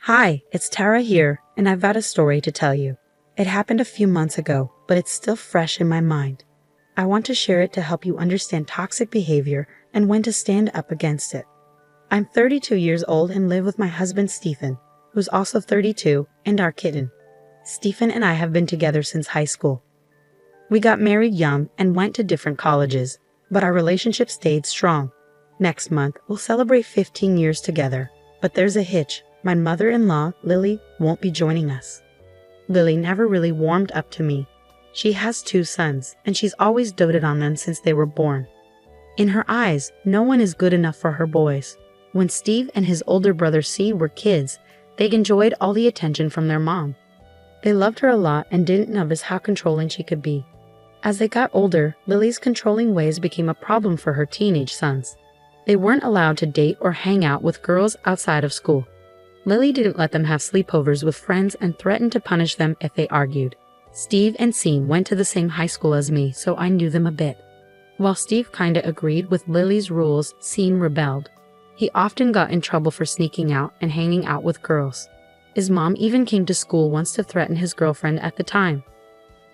Hi, it's Tara here, and I've got a story to tell you. It happened a few months ago, but it's still fresh in my mind. I want to share it to help you understand toxic behavior and when to stand up against it. I'm 32 years old and live with my husband Stephen, who's also 32, and our kitten. Stephen and I have been together since high school. We got married young and went to different colleges, but our relationship stayed strong. Next month, we'll celebrate 15 years together, but there's a hitch. My mother-in-law, Lily, won't be joining us. Lily never really warmed up to me. She has 2 sons, and she's always doted on them since they were born. In her eyes, no one is good enough for her boys. When Steve and his older brother Sean were kids, they enjoyed all the attention from their mom. They loved her a lot and didn't notice how controlling she could be. As they got older, Lily's controlling ways became a problem for her teenage sons. They weren't allowed to date or hang out with girls outside of school. Lily didn't let them have sleepovers with friends and threatened to punish them if they argued. Steve and Sean went to the same high school as me, so I knew them a bit. While Steve kinda agreed with Lily's rules, Sean rebelled. He often got in trouble for sneaking out and hanging out with girls. His mom even came to school once to threaten his girlfriend at the time.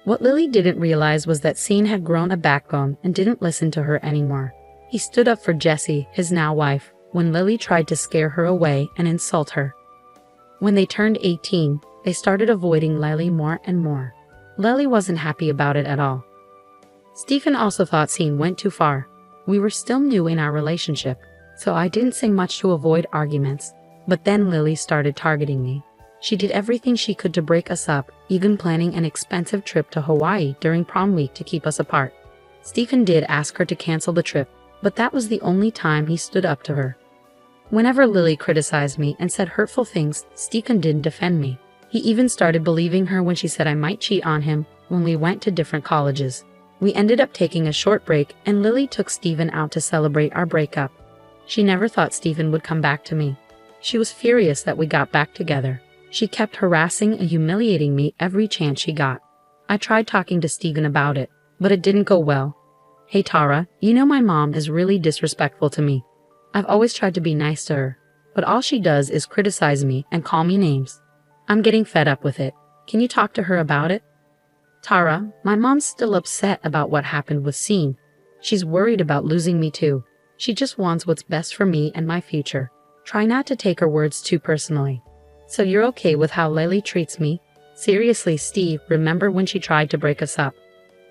What Lily didn't realize was that Sean had grown a backbone and didn't listen to her anymore. He stood up for Jessie, his now wife, when Lily tried to scare her away and insult her. When they turned 18, they started avoiding Lily more and more. Lily wasn't happy about it at all. Stephen also thought Sean went too far. We were still new in our relationship, so I didn't say much to avoid arguments. But then Lily started targeting me. She did everything she could to break us up, even planning an expensive trip to Hawaii during prom week to keep us apart. Stephen did ask her to cancel the trip, but that was the only time he stood up to her. Whenever Lily criticized me and said hurtful things, Stephen didn't defend me. He even started believing her when she said I might cheat on him when we went to different colleges. We ended up taking a short break and Lily took Stephen out to celebrate our breakup. She never thought Stephen would come back to me. She was furious that we got back together. She kept harassing and humiliating me every chance she got. I tried talking to Stephen about it, but it didn't go well. Hey Tara, you know my mom is really disrespectful to me. I've always tried to be nice to her, but all she does is criticize me and call me names. I'm getting fed up with it. Can you talk to her about it? Tara, my mom's still upset about what happened with Sean. She's worried about losing me too. She just wants what's best for me and my future. Try not to take her words too personally. So you're okay with how Lily treats me? Seriously, Steve, remember when she tried to break us up?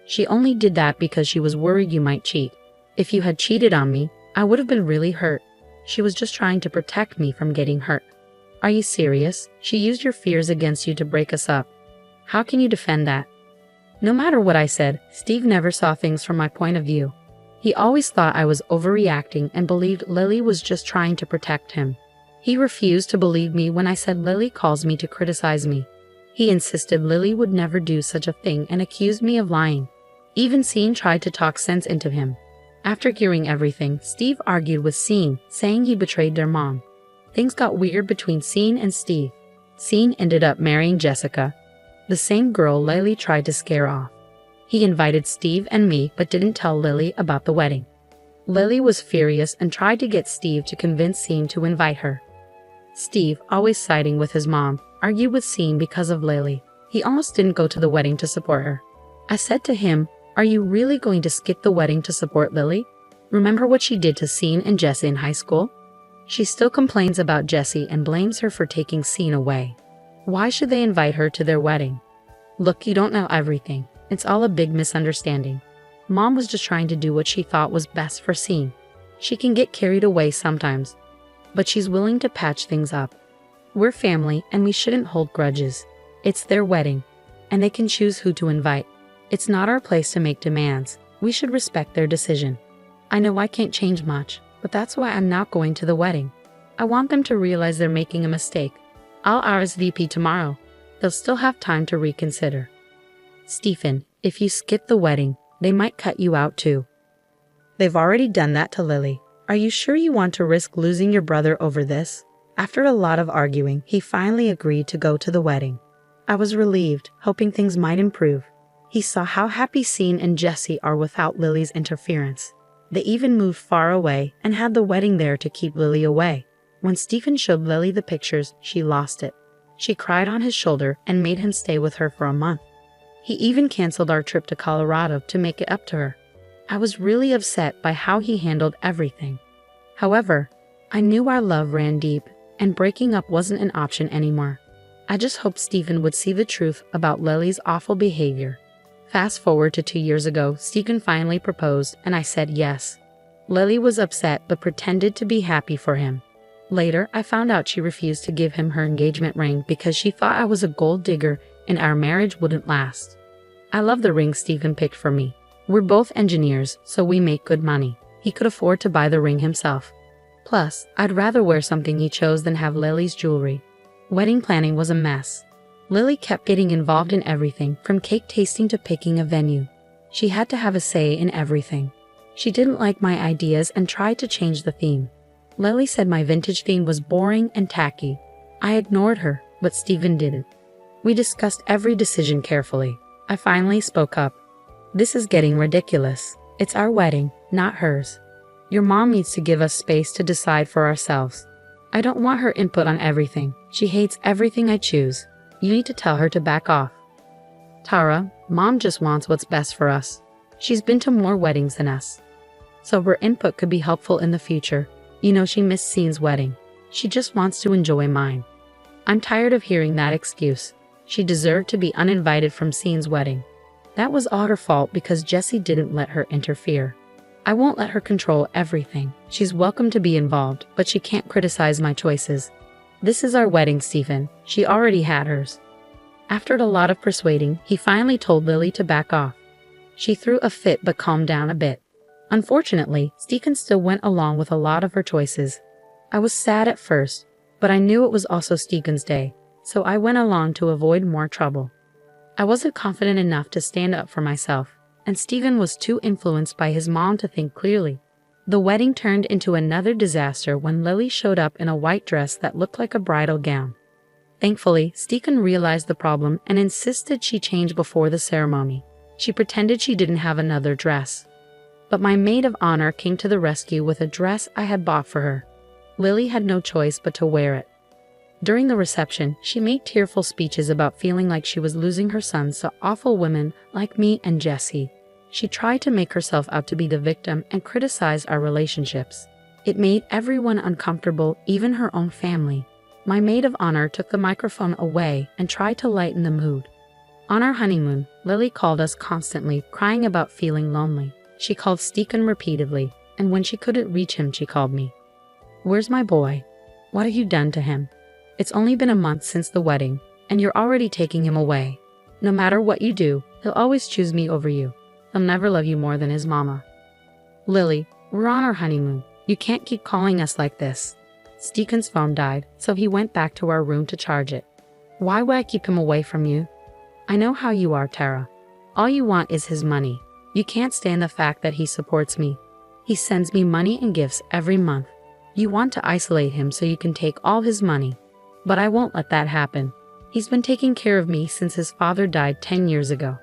She only did that because she was worried you might cheat. If you had cheated on me, I would have been really hurt. She was just trying to protect me from getting hurt. Are you serious? She used your fears against you to break us up. How can you defend that? No matter what I said, Steve never saw things from my point of view. He always thought I was overreacting and believed Lily was just trying to protect him. He refused to believe me when I said Lily calls me to criticize me. He insisted Lily would never do such a thing and accused me of lying. Even Sean tried to talk sense into him. After hearing everything, Steve argued with Sean, saying he betrayed their mom. Things got weird between Sean and Steve. Sean ended up marrying Jessica, the same girl Lily tried to scare off. He invited Steve and me but didn't tell Lily about the wedding. Lily was furious and tried to get Steve to convince Sean to invite her. Steve, always siding with his mom, argued with Sean because of Lily. He almost didn't go to the wedding to support her. I said to him, "Are you really going to skip the wedding to support Lily? Remember what she did to Sean and Jessie in high school? She still complains about Jessie and blames her for taking Sean away. Why should they invite her to their wedding? Look, you don't know everything. It's all a big misunderstanding. Mom was just trying to do what she thought was best for Sean. She can get carried away sometimes, but she's willing to patch things up. We're family and we shouldn't hold grudges. It's their wedding, and they can choose who to invite. It's not our place to make demands. We should respect their decision. I know I can't change much, but that's why I'm not going to the wedding. I want them to realize they're making a mistake. I'll RSVP tomorrow. They'll still have time to reconsider." Stephen, if you skip the wedding, they might cut you out too. They've already done that to Lily. Are you sure you want to risk losing your brother over this? After a lot of arguing, he finally agreed to go to the wedding. I was relieved, hoping things might improve. He saw how happy Sean and Jessie are without Lily's interference. They even moved far away and had the wedding there to keep Lily away. When Stephen showed Lily the pictures, she lost it. She cried on his shoulder and made him stay with her for a month. He even canceled our trip to Colorado to make it up to her. I was really upset by how he handled everything. However, I knew our love ran deep, and breaking up wasn't an option anymore. I just hoped Stephen would see the truth about Lily's awful behavior. Fast forward to 2 years ago, Stephen finally proposed, and I said yes. Lily was upset but pretended to be happy for him. Later, I found out she refused to give him her engagement ring because she thought I was a gold digger and our marriage wouldn't last. I love the ring Stephen picked for me. We're both engineers, so we make good money. He could afford to buy the ring himself. Plus, I'd rather wear something he chose than have Lily's jewelry. Wedding planning was a mess. Lily kept getting involved in everything, from cake tasting to picking a venue. She had to have a say in everything. She didn't like my ideas and tried to change the theme. Lily said my vintage theme was boring and tacky. I ignored her, but Stephen didn't. We discussed every decision carefully. I finally spoke up. This is getting ridiculous. It's our wedding, not hers. Your mom needs to give us space to decide for ourselves. I don't want her input on everything. She hates everything I choose. You need to tell her to back off. Tara, Mom just wants what's best for us. She's been to more weddings than us. So her input could be helpful in the future. You know, she missed Scene's wedding. She just wants to enjoy mine. I'm tired of hearing that excuse. She deserved to be uninvited from Scene's wedding. That was all her fault because Jesse didn't let her interfere. I won't let her control everything. She's welcome to be involved, but she can't criticize my choices. This is our wedding, Stephen. She already had hers. After a lot of persuading, he finally told Lily to back off. She threw a fit but calmed down a bit. Unfortunately, Stephen still went along with a lot of her choices. I was sad at first, but I knew it was also Stephen's day, so I went along to avoid more trouble. I wasn't confident enough to stand up for myself, and Stephen was too influenced by his mom to think clearly. The wedding turned into another disaster when Lily showed up in a white dress that looked like a bridal gown. Thankfully, Stephen realized the problem and insisted she change before the ceremony. She pretended she didn't have another dress. But my maid of honor came to the rescue with a dress I had bought for her. Lily had no choice but to wear it. During the reception, she made tearful speeches about feeling like she was losing her sons to awful women like me and Jesse. She tried to make herself out to be the victim and criticize our relationships. It made everyone uncomfortable, even her own family. My maid of honor took the microphone away and tried to lighten the mood. On our honeymoon, Lily called us constantly, crying about feeling lonely. She called Stephen repeatedly, and when she couldn't reach him, she called me. Where's my boy? What have you done to him? It's only been a month since the wedding, and you're already taking him away. No matter what you do, he'll always choose me over you. He'll never love you more than his mama. Lily, we're on our honeymoon. You can't keep calling us like this. Stephen's phone died, so he went back to our room to charge it. Why would I keep him away from you? I know how you are, Tara. All you want is his money. You can't stand the fact that he supports me. He sends me money and gifts every month. You want to isolate him so you can take all his money. But I won't let that happen. He's been taking care of me since his father died 10 years ago.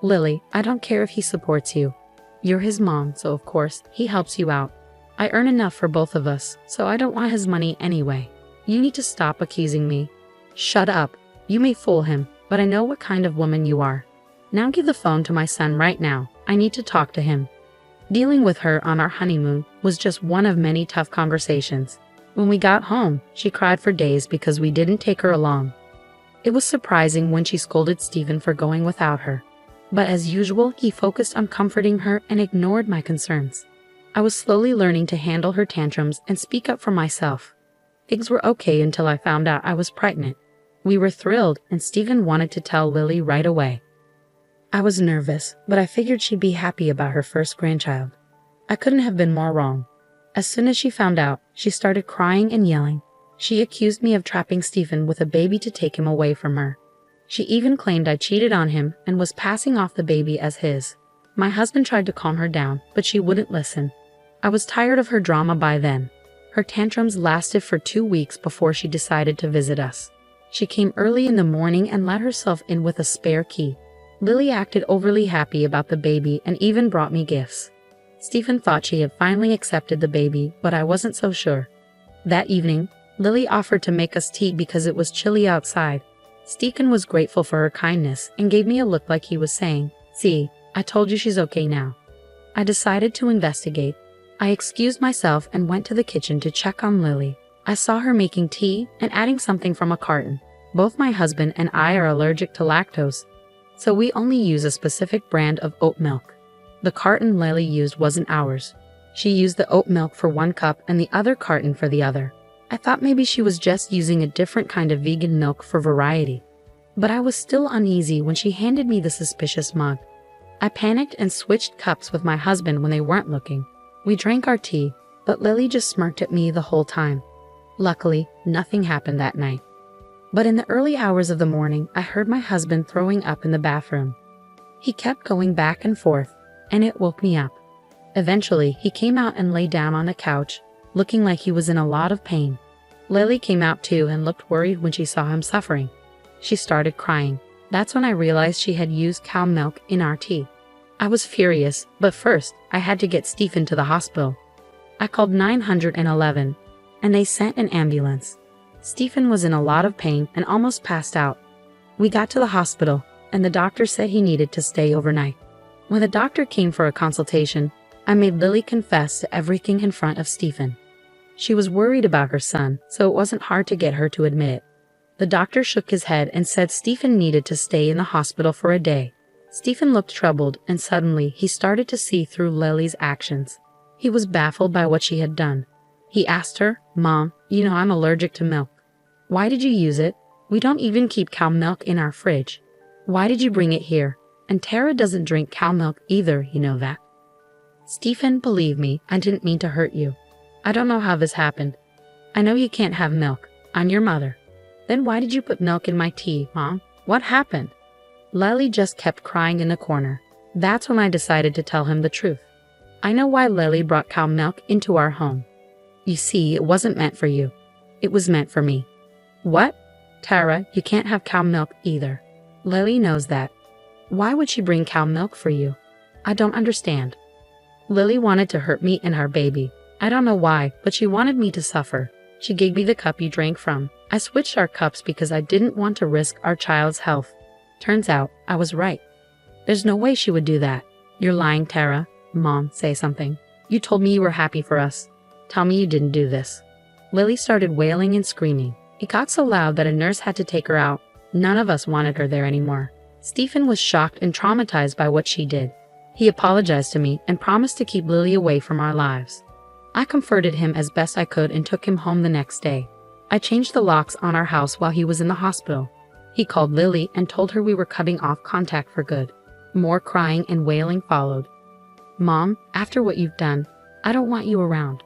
Lily, I don't care if he supports you. You're his mom, so of course, he helps you out. I earn enough for both of us, so I don't want his money anyway. You need to stop accusing me. Shut up. You may fool him, but I know what kind of woman you are. Now give the phone to my son right now. I need to talk to him. Dealing with her on our honeymoon was just one of many tough conversations. When we got home, she cried for days because we didn't take her along. It was surprising when she scolded Stephen for going without her. But as usual, he focused on comforting her and ignored my concerns. I was slowly learning to handle her tantrums and speak up for myself. Things were okay until I found out I was pregnant. We were thrilled, and Stephen wanted to tell Lily right away. I was nervous, but I figured she'd be happy about her first grandchild. I couldn't have been more wrong. As soon as she found out, she started crying and yelling. She accused me of trapping Stephen with a baby to take him away from her. She even claimed I cheated on him and was passing off the baby as his. My husband tried to calm her down, but she wouldn't listen. I was tired of her drama by then. Her tantrums lasted for 2 weeks before she decided to visit us. She came early in the morning and let herself in with a spare key. Lily acted overly happy about the baby and even brought me gifts. Stephen thought she had finally accepted the baby, but I wasn't so sure. That evening, Lily offered to make us tea because it was chilly outside. Stephen was grateful for her kindness and gave me a look like he was saying, "See, I told you she's okay now." I decided to investigate. I excused myself and went to the kitchen to check on Lily. I saw her making tea and adding something from a carton. Both my husband and I are allergic to lactose, so we only use a specific brand of oat milk. The carton Lily used wasn't ours. She used the oat milk for 1 cup and the other carton for the other. I thought maybe she was just using a different kind of vegan milk for variety. But I was still uneasy when she handed me the suspicious mug. I panicked and switched cups with my husband when they weren't looking. We drank our tea, but Lily just smirked at me the whole time. Luckily, nothing happened that night. But in the early hours of the morning, I heard my husband throwing up in the bathroom. He kept going back and forth, and it woke me up. Eventually, he came out and lay down on the couch, looking like he was in a lot of pain. Lily came out too and looked worried when she saw him suffering. She started crying. That's when I realized she had used cow milk in our tea. I was furious, but first, I had to get Stephen to the hospital. I called 911, and they sent an ambulance. Stephen was in a lot of pain and almost passed out. We got to the hospital, and the doctor said he needed to stay overnight. When the doctor came for a consultation, I made Lily confess to everything in front of Stephen. She was worried about her son, so it wasn't hard to get her to admit it. The doctor shook his head and said Stephen needed to stay in the hospital for a day. Stephen looked troubled, and suddenly he started to see through Lily's actions. He was baffled by what she had done. He asked her, "Mom, you know I'm allergic to milk. Why did you use it? We don't even keep cow milk in our fridge. Why did you bring it here? And Tara doesn't drink cow milk either, you know that." "Stephen, believe me, I didn't mean to hurt you. I don't know how this happened. I know you can't have milk. I'm your mother." "Then why did you put milk in my tea, Mom? What happened?" Lily just kept crying in the corner. That's when I decided to tell him the truth. "I know why Lily brought cow milk into our home. You see, it wasn't meant for you. It was meant for me." "What? Tara, you can't have cow milk either. Lily knows that. Why would she bring cow milk for you? I don't understand." "Lily wanted to hurt me and our baby. I don't know why, but she wanted me to suffer. She gave me the cup you drank from. I switched our cups because I didn't want to risk our child's health. Turns out, I was right. There's no way she would do that." "You're lying, Tara." "Mom, say something. You told me you were happy for us. Tell me you didn't do this." Lily started wailing and screaming. It got so loud that a nurse had to take her out. None of us wanted her there anymore. Stephen was shocked and traumatized by what she did. He apologized to me and promised to keep Lily away from our lives. I comforted him as best I could and took him home the next day. I changed the locks on our house while he was in the hospital. He called Lily and told her we were cutting off contact for good. More crying and wailing followed. "Mom, after what you've done, I don't want you around.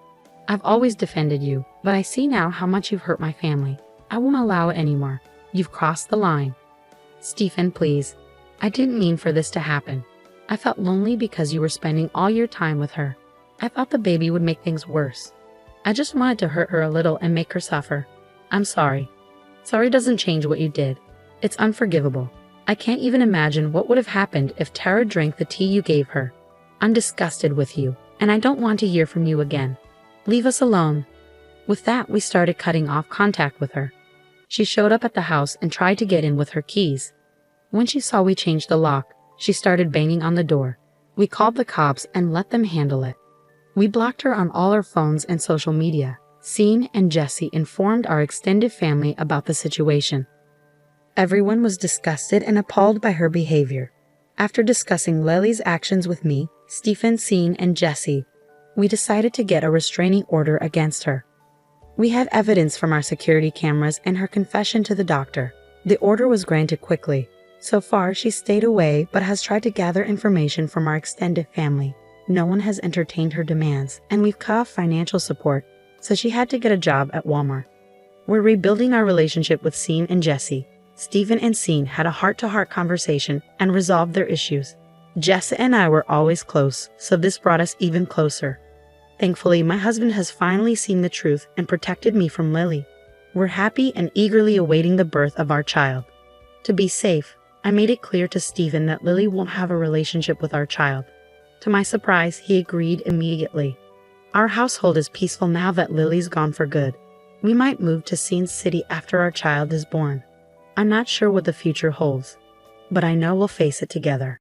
I've always defended you, but I see now how much you've hurt my family. I won't allow it anymore. You've crossed the line." "Stephen, please. I didn't mean for this to happen. I felt lonely because you were spending all your time with her. I thought the baby would make things worse. I just wanted to hurt her a little and make her suffer. I'm sorry. Sorry doesn't change what you did. It's unforgivable. I can't even imagine what would have happened if Tara drank the tea you gave her. I'm disgusted with you, and I don't want to hear from you again. Leave us alone." With that, we started cutting off contact with her. She showed up at the house and tried to get in with her keys. When she saw we changed the lock, she started banging on the door. We called the cops and let them handle it. We blocked her on all our phones and social media. Sean and Jesse informed our extended family about the situation. Everyone was disgusted and appalled by her behavior. After discussing Lily's actions with me, Stephen, Sean, and Jesse, we decided to get a restraining order against her. We had evidence from our security cameras and her confession to the doctor. The order was granted quickly. So far, she stayed away but has tried to gather information from our extended family. No one has entertained her demands, and we've cut off financial support, so she had to get a job at Walmart. We're rebuilding our relationship with Sean and Jesse. Stephen and Sean had a heart-to-heart conversation and resolved their issues. Jesse and I were always close, so this brought us even closer. Thankfully, my husband has finally seen the truth and protected me from Lily. We're happy and eagerly awaiting the birth of our child. To be safe, I made it clear to Stephen that Lily won't have a relationship with our child. To my surprise, he agreed immediately. Our household is peaceful now that Lily's gone for good. We might move to Scene City after our child is born. I'm not sure what the future holds, but I know we'll face it together.